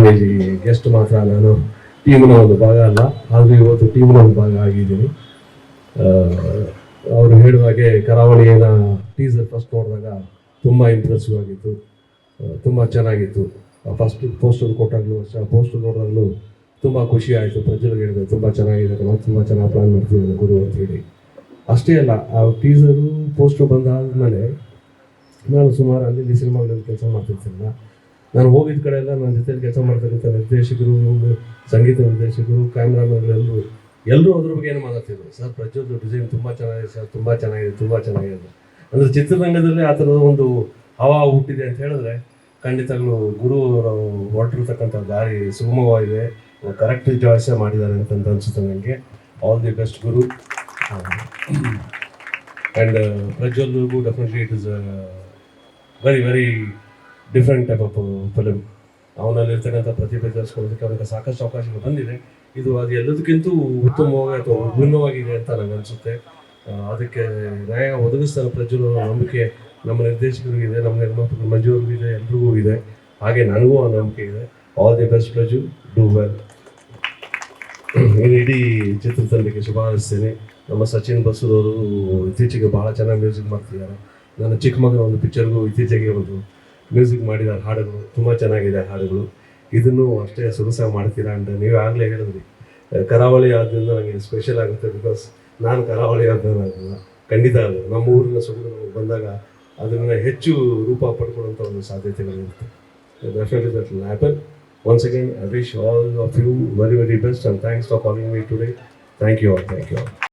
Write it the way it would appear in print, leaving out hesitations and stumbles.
College guest ಮಾತ್ರ, ನಾನು ಟೀಮ್ನ ಒಂದು ಭಾಗ ಅಲ್ಲ, ಆದರೂ ಇವತ್ತು ಟೀಮ್ನ ಒಂದು ಭಾಗ ಆಗಿದ್ದೀನಿ. ಅವರು ಹೇಳಿದ ಹಾಗೆ ಕರಾವಳಿಯ ಟೀಸರ್ ಫಸ್ಟ್ ನೋಡಿದಾಗ ತುಂಬ ಇಂಪ್ರೆಸಿವ್ ಆಗಿತ್ತು, ತುಂಬ ಚೆನ್ನಾಗಿತ್ತು. ಫಸ್ಟ್ ಪೋಸ್ಟರ್ ಕೊಟ್ಟಾಗಲೂ ಪೋಸ್ಟರ್ ನೋಡಿದಾಗಲೂ ತುಂಬ ಖುಷಿ ಆಯಿತು. ಪ್ರಜ್ವಲ್ಗೆ ಹೇಳಿದೆ ತುಂಬ ಚೆನ್ನಾಗಿದೆ, ನಾವು ತುಂಬ ಚೆನ್ನಾಗಿ ಪ್ಲಾನ್ ಮಾಡ್ತಿದ್ದೇನೆ ಗುರು ಅಂತ ಹೇಳಿ. ಅಷ್ಟೇ ಅಲ್ಲ, ಆ ಟೀಸರು ಪೋಸ್ಟರ್ ಬಂದಾದಮೇಲೆ ನಾನು ಸುಮಾರು ಅಲ್ಲಿ ಸಿನಿಮಾಗಳಲ್ಲಿ ಕೆಲಸ ಮಾಡ್ತಿರ್ತಿಲ್ಲ. ನಾನು ಹೋಗಿದ್ದ ಕಡೆ ಎಲ್ಲ ನನ್ನ ಜೊತೆಲಿ ಕೆಲಸ ಮಾಡ್ತಕ್ಕಂಥ ನಿರ್ದೇಶಕರು, ಸಂಗೀತ ನಿರ್ದೇಶಕರು, ಕ್ಯಾಮ್ರಾಮನ್ಗಳೆಲ್ಲರೂ ಅದ್ರ ಬಗ್ಗೆ ಏನು ಮಾತಾಡ್ತಿದ್ರು. ಸರ್ ಪ್ರಜ್ವಲ್ದು ಡಿಸೈನ್ ತುಂಬ ಚೆನ್ನಾಗಿದೆ ಸರ್, ತುಂಬ ಚೆನ್ನಾಗಿದೆ, ತುಂಬ ಚೆನ್ನಾಗಿದೆ. ಅಂದರೆ ಚಿತ್ರರಂಗದಲ್ಲಿ ಆ ಥರದ ಒಂದು ಹವಾ ಹುಟ್ಟಿದೆ ಅಂತ ಹೇಳಿದ್ರೆ ಖಂಡಿತಗಳು ಗುರು ಅವರು ಹೊರಟಿರ್ತಕ್ಕಂಥ ದಾರಿ ಸುಗಮವಾಗಿದೆ, ಕರೆಕ್ಟ್ ಚಾಯ್ಸೇ ಮಾಡಿದ್ದಾರೆ ಅಂತ ಅನಿಸುತ್ತೆ ನನಗೆ. ಆಲ್ ದಿ ಬೆಸ್ಟ್ ಗುರು. ಆ್ಯಂಡ್ ಪ್ರಜ್ವಲ್ಗೂ definitely it is very very different type of film. ಅವನಲ್ಲಿರ್ತಕ್ಕಂಥ ಪ್ರತಿಭೆ ತೋರಿಸ್ಕೊಳ್ಳೋದಕ್ಕೆ ಅವನಿಗೆ ಸಾಕಷ್ಟು ಅವಕಾಶಗಳು ಬಂದಿದೆ. ಇದು ಅದು ಎಲ್ಲದಕ್ಕಿಂತ ಉತ್ತಮವಾಗಿ ಅಥವಾ ವಿಭಿನ್ನವಾಗಿದೆ ಅಂತ ನನಗೆ ಅನಿಸುತ್ತೆ. ಅದಕ್ಕೆ ನ್ಯಾಯ ಒದಗಿಸ್ತಾರೆ ಪ್ರಜ್ವಲ್ ಅನ್ನೋ ನಂಬಿಕೆ ನಮ್ಮ ನಿರ್ದೇಶಕರಿಗಿದೆ, ನಮ್ಮ ನಿರ್ಮಾಪಕರು ಮಂಜು ಅವ್ರಿಗೂ ಇದೆ, ಎಲ್ರಿಗೂ ಇದೆ. ಹಾಗೆ ನನಗೂ ಆ ನಂಬಿಕೆ ಇದೆ. All the best Prajwal, do well. ಇಡೀ ಚಿತ್ರತಂಡಕ್ಕೆ ಶುಭ ಹಾರೈಸ್ತೇನೆ. ನಮ್ಮ ಸಚಿನ್ ಬಸೂರವರು ಇತ್ತೀಚೆಗೆ ಭಾಳ ಚೆನ್ನಾಗಿ ಮ್ಯೂಸಿಕ್ ಮಾಡ್ತಿದ್ದಾರೆ. ನನ್ನ ಚಿಕ್ಕ ಮಗನ ಒಂದು ಪಿಕ್ಚರ್ಗೂ ಇತ್ತೀಚೆಗೆ ಒಂದು ಮ್ಯೂಸಿಕ್ ಮಾಡಿದ್ದಾರೆ, ಹಾಡುಗಳು ತುಂಬ ಚೆನ್ನಾಗಿದೆ ಹಾಡುಗಳು. ಇದನ್ನು ಅಷ್ಟೇ ಸೊಗಸಾಗಿ ಮಾಡ್ತೀರಾ ಅಂತ ನೀವು ಆಗಲೇ ಹೇಳಿದ್ರಿ. ಕರಾವಳಿ ಆದ್ದರಿಂದ ನನಗೆ ಸ್ಪೆಷಲ್ ಆಗುತ್ತೆ, ಬಿಕಾಸ್ ನಾನು ಕರಾವಳಿ ಆದಲ್ಲ. ಖಂಡಿತ ಅದು ನಮ್ಮ ಊರಿನ ಸೊಗಡು ನಮಗೆ ಬಂದಾಗ ಅದನ್ನು ಹೆಚ್ಚು ರೂಪ ಪಡ್ಕೊಳ್ಳುವಂಥ ಒಂದು ಸಾಧ್ಯತೆಗಳಿರುತ್ತೆ. Definitely that will happen. Once again, I wish all of you very, very best, and thanks for calling me today. Thank you all. Thank you all.